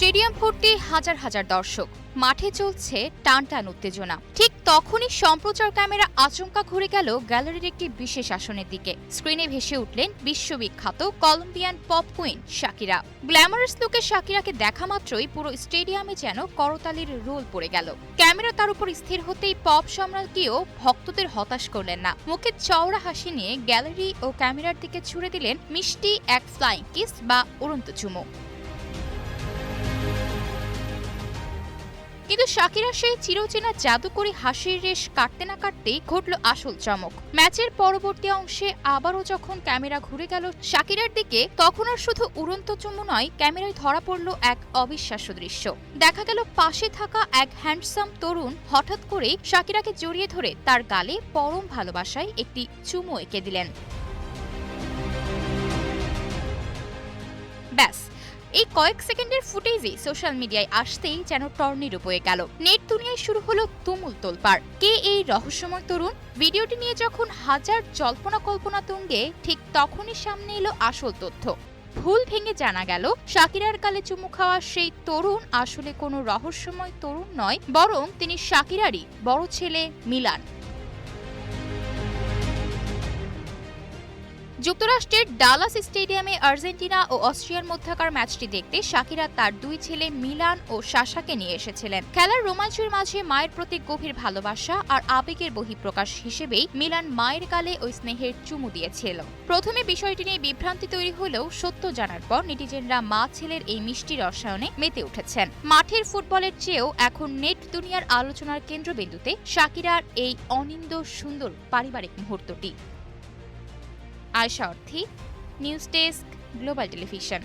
Stadium ভর্তি হাজার হাজার দর্শক, মাঠে চলছে টানটান উত্তেজনা। ঠিক তখনই সম্প্রচার ক্যামেরা আচমকা ঘুরে গেল গ্যালারির একটি বিশেষ আসনের দিকে। স্ক্রিনে ভেসে উঠলেন বিশ্ববিখ্যাত Colombian pop queen Shakira. Glamorous লুকে শাকিরাকে দেখা মাত্রই পুরো স্টেডিয়ামে যেন করতালির রোল পড়ে গেল। ক্যামেরা তার উপর স্থির হতেই পপ সম্রাজ্ঞীও ভক্তদের হতাশ করলেন না। মুখে চওড়া হাসি নিয়ে গ্যালারি ও ক্যামেরার দিকে ছুড়ে দিলেন মিষ্টি এক ফ্লাইং কিস বা উড়ন্ত চুমু। কিন্তু শাকিরা সেই চিরচেনা জাদুকরী হাসির রেশ কাটতে না কাটতেই ঘটল আসল চমক। ম্যাচের পরবর্তী অংশে আবারও যখন ক্যামেরা ঘুরে গেল শাকিরার দিকে, তখন আর শুধু উড়ন্ত চুমু নয়, ক্যামেরায় ধরা পড়ল এক অবিশ্বাস্য দৃশ্য। দেখা গেল পাশে থাকা এক হ্যান্ডসাম তরুণ হঠাৎ করেই শাকিরাকে জড়িয়ে ধরে তার গালে পরম ভালোবাসায় একটি চুমু এঁকে দিলেন। ব্যাস, এই কয়েক সেকেন্ডের ফুটেজই সোশ্যাল মিডিয়ায় আসতেই যেন টর্নেডো বয়ে গেল। নেট দুনিয়ায় শুরু হলো তুমুল তোলপাড়। কে এই রহস্যময় তরুণ? ভিডিওটি নিয়ে যখন হাজার জল্পনা কল্পনা তুঙ্গে, ঠিক তখনই সামনে এলো আসল তথ্য। ভুল ভেঙে জানা গেল শাকিরার গালে চুমু খাওয়া সেই তরুণ আসলে কোনো রহস্যময় তরুণ নয়, বরং তিনি শাকিরারই বড় ছেলে মিলান। যুক্তরাষ্ট্রের ডালাস স্টেডিয়ামে আর্জেন্টিনা ও অস্ট্রিয়ার মধ্যকার ম্যাচটি দেখতে শাকিরা তার দুই ছেলে মিলান ও সাশাকে নিয়ে এসেছিলেন। খেলার রোমাঞ্চের মাঝে মায়ের প্রতি গভীর ভালোবাসা আর আবেগের বহিঃপ্রকাশ হিসেবেই মিলান মায়ের গালে ওই স্নেহের চুমু দিয়েছিল। প্রথমে বিষয়টি নিয়ে বিভ্রান্তি তৈরি হলেও সত্য জানার পর নেটিজেনরা মা ছেলের এই মিষ্টি রসায়নে মেতে উঠেছেন। মাঠের ফুটবলের চেয়েও এখন নেট দুনিয়ার আলোচনার কেন্দ্রবিন্দুতে শাকিরার এই অনিন্দ্য সুন্দর পারিবারিক মুহূর্তটি। আয়শা অর্থী, নিউজ ডেস্ক, গ্লোবাল টেলিভিশন।